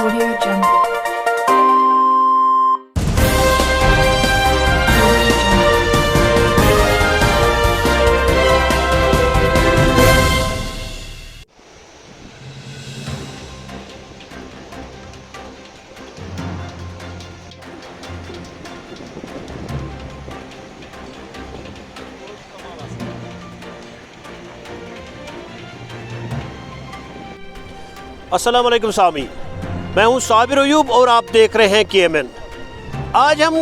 Audio Jungle. अस्सलाम वालेकुम सामी, मैं हूं साबिर अयूब और आप देख रहे हैं KMN। आज हम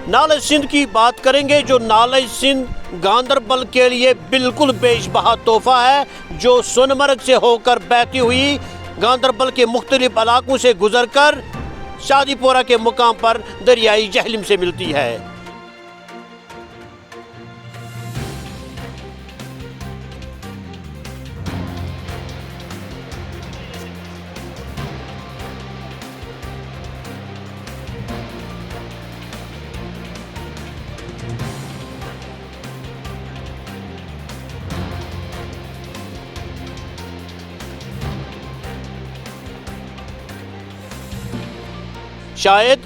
नाले सिंध की बात करेंगे, जो नाले सिंध गांदरबल के लिए बिल्कुल बेशबहा तोहफा है, जो सोनमर्ग से होकर बहती हुई गांदरबल के मुख्तलिफ इलाकों से गुजरकर शादीपोरा के मुकाम पर दरियाई जहलम से मिलती है। शायद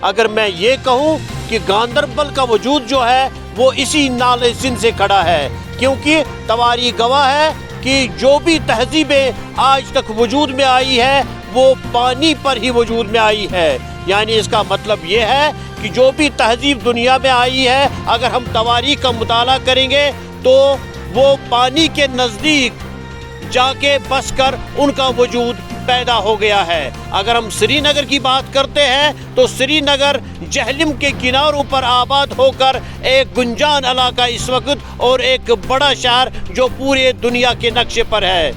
अगर मैं ये कहूँ कि गांदरबल का वजूद जो है वो इसी नाले सिंध से खड़ा है, क्योंकि तवारी गवाह है कि जो भी तहजीबें आज तक वजूद में आई है वो पानी पर ही वजूद में आई है। यानी इसका मतलब ये है कि जो भी तहजीब दुनिया में आई है, अगर हम तवारी का मुताला करेंगे तो वो पानी के नज़दीक जाके बस कर उनका वजूद पैदा हो गया है। अगर हम श्रीनगर की बात करते हैं तो श्रीनगर जहलम के किनारों पर आबाद होकर एक गुंजान इलाका इस वक्त और एक बड़ा शहर जो पूरे दुनिया के नक्शे पर है।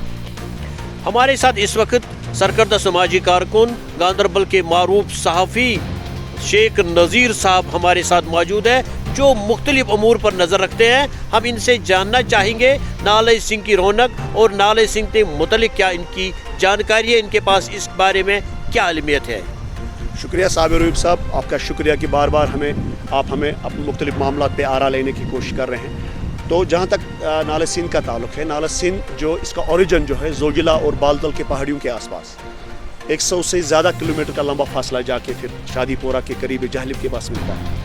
हमारे साथ इस वक्त सरकर्दा समाजी कारकुन गांदरबल के मारूफ सहाफ़ी शेख नज़ीर साहब हमारे साथ मौजूद है, जो मुख्तलिफ अमूर पर नज़र रखते हैं। हम इनसे जानना चाहेंगे नाले सिंध की रौनक और नाले सिंध के मुतल्लिक़ क्या इनकी जानकारी है, इनके पास इस बारे में क्या इल्मियत है। शुक्रिया साबिर अयूब साहब, आपका शुक्रिया कि बार बार आप हमें अपने मुख्तलिफ मामलात पे आरा लेने की कोशिश कर रहे हैं। तो जहाँ तक नाले सिंध का ताल्लुक़ है, नाले सिंध जो इसका ओरिजिन जो है जोजिला और बालतल के पहाड़ियों के आसपास 100 से ज़्यादा किलोमीटर का लंबा फासला जाके फिर शादीपोरा के करीब जहलम के पास मिलता है।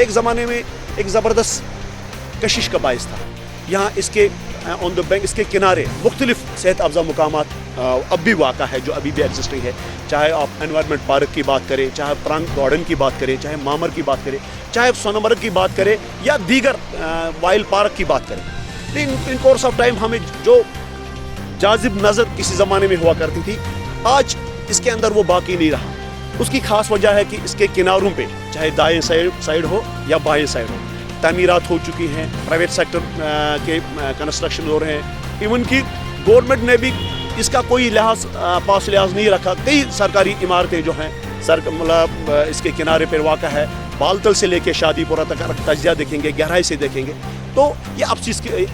एक ज़माने में एक ज़बरदस्त कशिश का बाइस था। यहाँ इसके ऑन द बैंक, इसके किनारे मुख्तलिफ सेहत अफजा मुकामात अब भी वाक़ा है, जो अभी भी एग्जिस्टिंग है। चाहे आप एनवायरनमेंट पार्क की बात करें, चाहे प्रांग गार्डन की बात करें, चाहे मामर की बात करें, चाहे सोनमर्ग की बात करें या दीगर वाइल्ड पार्क की बात करें। इन कोर्स ऑफ टाइम हमें जो जाजिब नज़र किसी ज़माने में हुआ करती थी, आज इसके अंदर वो बाकी नहीं रहा। उसकी ख़ास वजह है कि इसके किनारों पे चाहे दाएं साइड हो या बाएं साइड हो, तामीरात हो चुकी हैं, प्राइवेट सेक्टर के कंस्ट्रक्शन हो रहे हैं। इवन कि गवर्नमेंट ने भी इसका कोई पास लिहाज नहीं रखा। कई सरकारी इमारतें जो हैं मतलब इसके किनारे पर वाक़ा है। बालतल से लेके शादीपोरा तक तजिया देखेंगे, गहराई से देखेंगे तो ये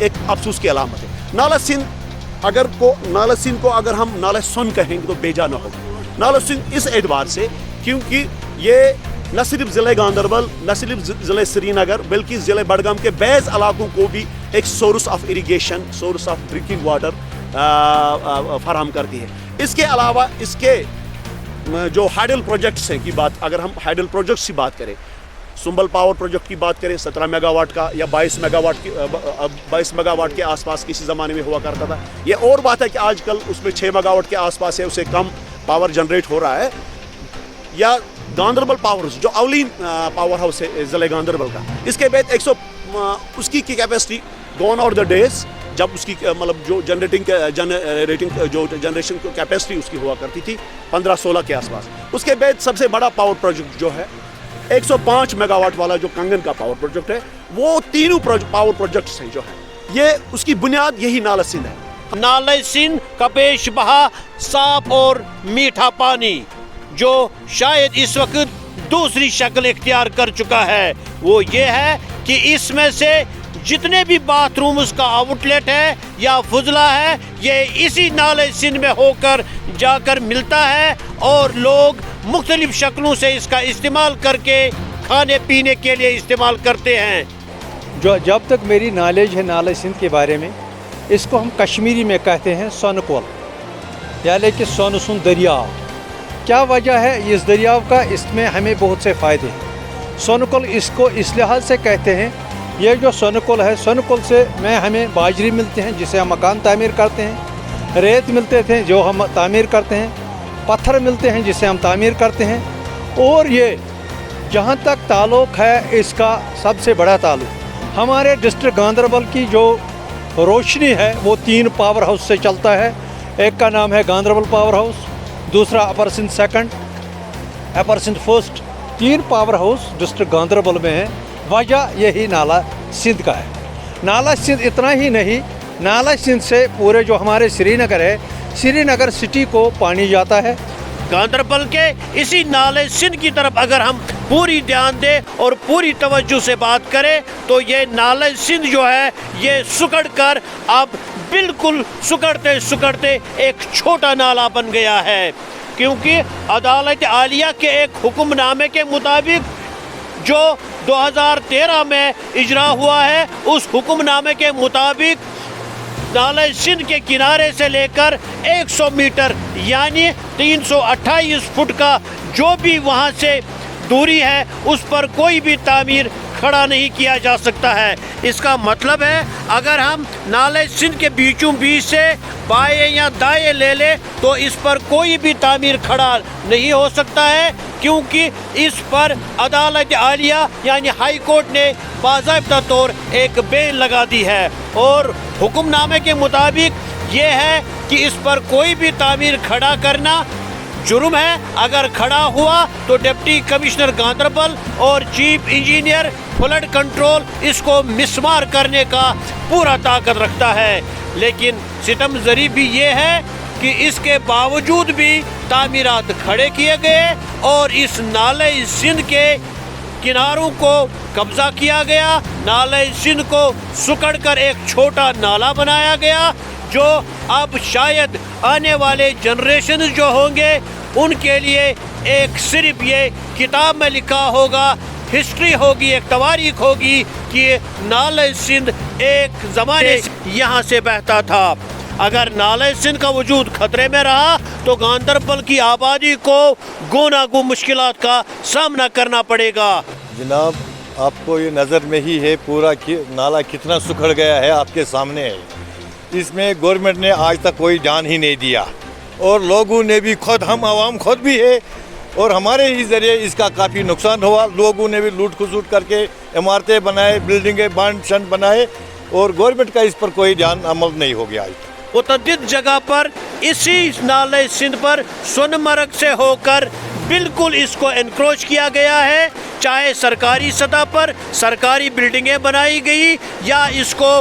एक अफसोस की अलामत है। नाला सिंध को अगर हम नाला सुन कहेंगे तो बेजा न होगा। नाला सिंध इस एतबार से क्योंकि ये न सिर्फ ज़िले गांदरबल, न सिर्फ ज़िले श्रीनगर, बल्कि ज़िले बडगाम के बैज़ इलाकों को भी एक source of irrigation, source of drinking water फराहम करती है। इसके अलावा इसके जो हाइडल प्रोजेक्ट्स हैं की बात, अगर हम हाइडल प्रोजेक्ट्स की बात करें, सुंबल पावर प्रोजेक्ट की बात करें 17 मेगावाट का या 22 मेगावाट के आसपास किसी ज़माने में हुआ करता था। ये और बात है कि आजकल उसमें 6 मेगावाट के आसपास है, उससे कम पावर जनरेट हो रहा है। या गांदरबल पावर्स जो अवलीन पावर हाउस है ज़िले गांदरबल का, इसके बाद उसकी capacity gone out the days, जब उसकी मतलब जो जनरेशन कैपेसिटी उसकी हुआ करती थी 15-16 के आसपास। उसके बाद सबसे बड़ा पावर प्रोजेक्ट जो है 105 मेगावाट वाला जो कंगन का पावर प्रोजेक्ट है, वो तीनों पावर प्रोजेक्ट्स हैं जो है, ये उसकी बुनियाद यही नाला सिंध है। नाले सिंध का बेशबहा साफ और मीठा पानी जो शायद इस वक्त दूसरी शक्ल इख्तियार कर चुका है, वो ये है कि इसमें से जितने भी बाथरूम उसका आउटलेट है या फुजला है, ये इसी नाले सिंध में होकर जाकर मिलता है और लोग मुख्तलिफ शक्लों से इसका इस्तेमाल करके खाने पीने के लिए इस्तेमाल करते हैं। जो जब तक मेरी नॉलेज है नाले सिंध के बारे में, इसको हम कश्मीरी में कहते हैं सोनकोल, यानी कि सोनसुन दरियाव। क्या वजह है इस दरियाव का? इसमें हमें बहुत से फ़ायदे हैं। सोनकोल इसको इस लिहाज से कहते हैं, ये जो सोनकोल है, सोनकोल से हमें बाजरी मिलते हैं जिसे हम मकान तामीर करते हैं, रेत मिलते थे जो हम तामीर करते हैं, पत्थर मिलते हैं जिसे हम तामीर करते हैं। और ये जहाँ तक ताल्लुक़ है इसका सबसे बड़ा ताल्लुक़ हमारे डिस्ट्रिक्ट गांदरबल की जो रोशनी है वो 3 पावर हाउस से चलता है। एक का नाम है गांदरबल पावर हाउस, दूसरा upper Sindh second, upper Sindh first. 3 power house district Ganderbal में है। वजह यही नाला सिंध का है। नाला सिंध इतना ही नहीं, नाला सिंध से पूरे जो हमारे श्रीनगर है, श्रीनगर सिटी को पानी जाता है। गांदरबल के इसी नाले सिंध की तरफ अगर हम पूरी ध्यान दें और पूरी तवज्जो से बात करें तो ये नाले सिंध जो है ये सुकड़ कर अब बिल्कुल सुकड़ते सुकड़ते एक छोटा नाला बन गया है, क्योंकि अदालत आलिया के एक हुक्मनामे के मुताबिक जो 2013 में इजरा हुआ है, उस हुक्मनामे के मुताबिक नाले सिंध के किनारे से लेकर 100 मीटर यानी 328 फुट का जो भी वहाँ से दूरी है उस पर कोई भी तामीर खड़ा नहीं किया जा सकता है। इसका मतलब है अगर हम नाले सिंध के बीचों बीच से बाएं या दाएं ले लें तो इस पर कोई भी तामीर खड़ा नहीं हो सकता है, क्योंकि इस पर अदालत आलिया यानी हाई कोर्ट ने बाज़ाब्ता तौर एक बेल लगा दी है और हुक्मनामे के मुताबिक ये है कि इस पर कोई भी तामीर खड़ा करना जुर्म है। अगर खड़ा हुआ तो डिप्टी कमिश्नर गांदरबल और चीफ इंजीनियर फ्लड कंट्रोल इसको मिसमार करने का पूरा ताकत रखता है। लेकिन सितम ज़रीफ भी ये है कि इसके बावजूद भी तामीरात खड़े किए गए और इस नाले सिंध के किनारों को कब्ज़ा किया गया। नाले सिंध को सुकड़ कर एक छोटा नाला बनाया गया जो अब शायद आने वाले जनरेशन जो होंगे उनके लिए एक सिर्फ ये किताब में लिखा होगा, हिस्ट्री होगी, एक तवारीख होगी कि नाले सिंध एक ज़माने यहाँ से बहता था। अगर नाले सिंध का वजूद खतरे में रहा तो गांदरबल की आबादी को गुनागू मुश्किलात का सामना करना पड़ेगा। जनाब, आपको ये नज़र में ही है पूरा नाला कितना सुखड़ गया है, आपके सामने है। इसमें गवर्नमेंट ने आज तक कोई ध्यान ही नहीं दिया और लोगों ने भी खुद, हम आवाम खुद भी है और हमारे ही ज़रिए इसका काफ़ी नुकसान हुआ। लोगों ने भी लूट खसूट करके इमारतें बनाए, बिल्डिंगें बांध शंड बनाए और गवर्नमेंट का इस पर कोई ध्यान अमल नहीं हो गया। मुतअद्दिद जगह पर इसी नाले सिंध पर सोनमर्ग से होकर बिल्कुल इसको एनक्रोच किया गया है, चाहे सरकारी सतह पर सरकारी बिल्डिंगें बनाई गई या इसको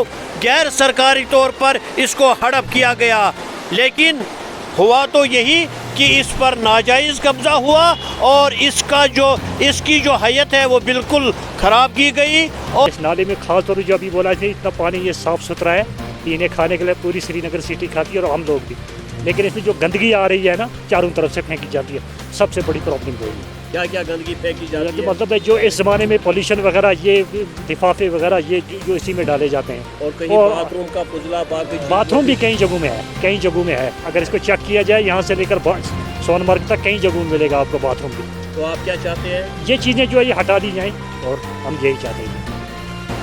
गैर सरकारी तौर पर इसको हड़प किया गया। लेकिन हुआ तो यही कि इस पर नाजायज़ कब्ज़ा हुआ और इसकी जो हैयत है वो बिल्कुल ख़राब की गई। और इस नाले में खास तौर पर जो अभी बोला जाए, इतना पानी ये साफ़ सुथरा है, पीने खाने के लिए पूरी श्रीनगर सिटी खाती है और हम लोग भी, लेकिन इसमें जो गंदगी आ रही है ना, चारों तरफ से फेंकी जाती है, सबसे बड़ी प्रॉब्लम वही है। क्या क्या गंदगी फेंकी जा रही है? तो मतलब है जो इस ज़माने में पॉल्यूशन वगैरह, ये लिफाफे वगैरह, ये जो इसी में डाले जाते हैं। और कहीं बाथरूम का पुजला, बाथरूम भी कई जगहों में है, कई जगहों में है। अगर इसको चेक किया जाए यहाँ से लेकर सोनमर्ग तक कई जगहों में मिलेगा आपको बाथरूम भी। तो आप क्या चाहते हैं? ये चीज़ें जो है ये हटा दी जाएँ और हम यही चाहते हैं।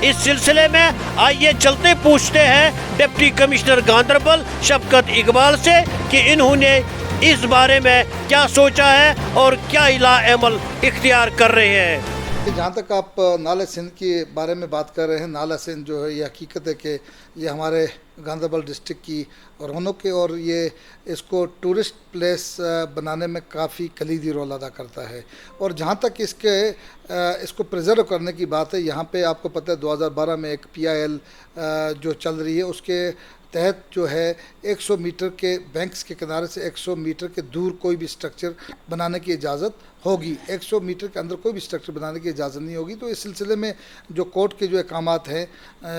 इस सिलसिले में आइए चलते पूछते हैं डिप्टी कमिश्नर गांदरबल शफकत इकबाल से कि इन्होंने इस बारे में क्या सोचा है और क्या इला अमल इख्तियार कर रहे हैं। जहाँ तक आप नाले सिंध के बारे में बात कर रहे हैं, नाला सिंध जो है ये हकीकत है कि ये हमारे गांदरबल डिस्ट्रिक्ट की रौनक है और ये इसको टूरिस्ट प्लेस बनाने में काफ़ी कलीदी रोल अदा करता है। और जहाँ तक इसको प्रिजर्व करने की बात है, यहाँ पे आपको पता है 2012 में एक PIL जो चल रही है उसके तहत जो है 100 मीटर के बैंक्स के किनारे से 100 मीटर के दूर कोई भी स्ट्रक्चर बनाने की इजाज़त होगी। 100 मीटर के अंदर कोई भी स्ट्रक्चर बनाने की इजाज़त नहीं होगी। तो इस सिलसिले में जो कोर्ट के जो अहकामात हैं,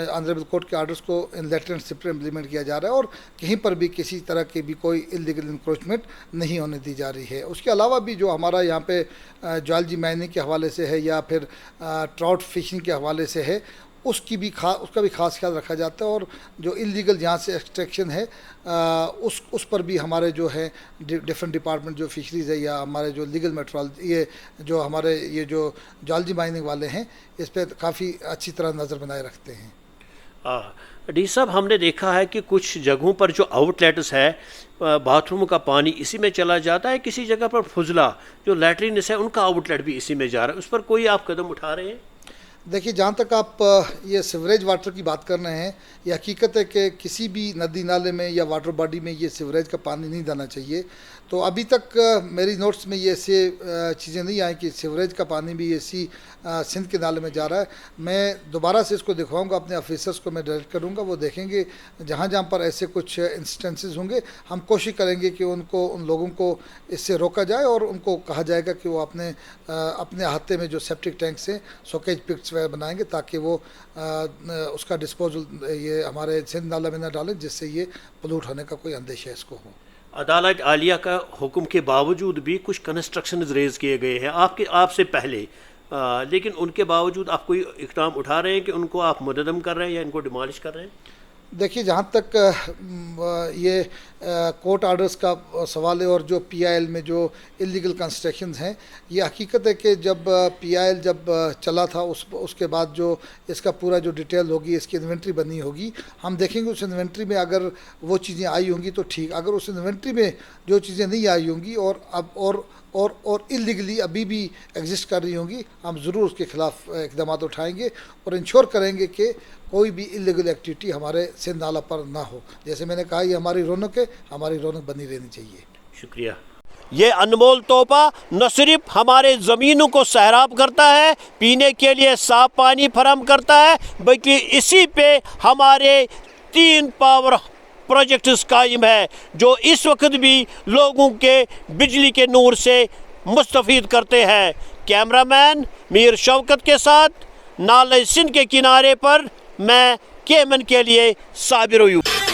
ऑनरेबल कोर्ट के आर्डर्स को इन लेटर एंड स्पिरिट इम्प्लीमेंट किया जा रहा है और कहीं पर भी किसी तरह की भी कोई इलीगल इंक्रोचमेंट नहीं होने दी जा रही है। उसके अलावा भी जो हमारा यहाँ पे जॉलजी माइनिंग के हवाले से है या फिर ट्राउट फिशिंग के हवाले से है, اس کا بھی خاص خیال رکھا جاتا ہے. اور جو انلیگل جہاں سے ایکسٹریکشن ہے اس پر بھی ہمارے جو ہے ڈفرینٹ ڈپارٹمنٹ جو فشریز ہے یا ہمارے جو لیگل میٹرولوجی یہ جو ہمارے یہ جو جیولوجی مائننگ والے ہیں اس پہ کافی اچھی طرح نظر بنائے رکھتے ہیں. ڈی صاحب ہم نے دیکھا ہے کہ کچھ جگہوں پر جو آؤٹ لیٹس ہے باتھ روم کا پانی اسی میں چلا جاتا ہے, کسی جگہ پر فضلہ جو لیٹرینس ہے ان کا آؤٹ لیٹ بھی اسی میں جا رہا ہے, اس پر کوئی آپ قدم اٹھا رہے ہیں؟ دیکھیے جہاں تک آپ یہ سیوریج واٹر کی بات کر رہے ہیں, یہ حقیقت ہے کہ کسی بھی ندی نالے میں یا واٹر باڈی میں یہ سیوریج کا پانی نہیں جانا چاہیے. تو ابھی تک میری نوٹس میں یہ ایسے چیزیں نہیں آئیں کہ سیوریج کا پانی بھی ایسی سندھ کے نالے میں جا رہا ہے. میں دوبارہ سے اس کو دکھواؤں گا, اپنے آفیسرز کو میں ڈائریکٹ کروں گا, وہ دیکھیں گے جہاں جہاں پر ایسے کچھ انسٹنسز ہوں گے ہم کوشش کریں گے کہ ان لوگوں کو اس سے روکا جائے اور ان کو کہا جائے گا کہ وہ اپنے احاطے میں جو سیپٹک ٹینکس ہیں سوکیج پٹس وغیرہ بنائیں گے تاکہ وہ اس کا ڈسپوزل یہ ہمارے سندھ نالہ میں نہ ڈالیں جس سے یہ پلوٹ ہونے کا کوئی اندیشہ اس کو ہو. عدالت عالیہ کا حکم کے باوجود بھی کچھ کنسٹرکشنز ریز کیے گئے ہیں آپ سے پہلے, لیکن ان کے باوجود آپ کوئی اقدام اٹھا رہے ہیں کہ ان کو آپ مددم کر رہے ہیں یا ان کو ڈیمالش کر رہے ہیں؟ دیکھیے جہاں تک یہ کورٹ آرڈرز کا سوال ہے اور جو پی آئی ایل میں جو انلیگل کنسٹرکشنز ہیں, یہ حقیقت ہے کہ جب پی آئی ایل جب چلا تھا اس کے بعد جو اس کا پورا جو ڈیٹیل ہوگی اس کی انوینٹری بنی ہوگی, ہم دیکھیں گے اس انوینٹری میں اگر وہ چیزیں آئی ہوں گی تو ٹھیک, اگر اس انوینٹری میں جو چیزیں نہیں آئی ہوں گی اور انلیگلی ابھی بھی ایگزسٹ کر رہی ہوں گی, ہم ضرور اس کے خلاف اقدامات اٹھائیں گے اور انشور کریں گے کہ کوئی بھی انلیگل ایکٹیویٹی ہمارے سندھ نالہ پر نہ ہو. جیسے میں نے کہا یہ ہماری رونق ہے, ہماری رونق بنی رہنی چاہیے. شکریہ. یہ انمول تحفہ نہ صرف ہمارے زمینوں کو سیراب کرتا ہے, پینے کے لیے صاف پانی فراہم کرتا ہے, بلکہ اسی پہ ہمارے 3 پاور پروجیکٹس قائم ہے جو اس وقت بھی لوگوں کے بجلی کے نور سے مستفید کرتے ہیں. کیمرہ مین میر شوکت کے ساتھ نالہ سندھ کے کنارے پر میں کیمن کے لیے صابر ایوب.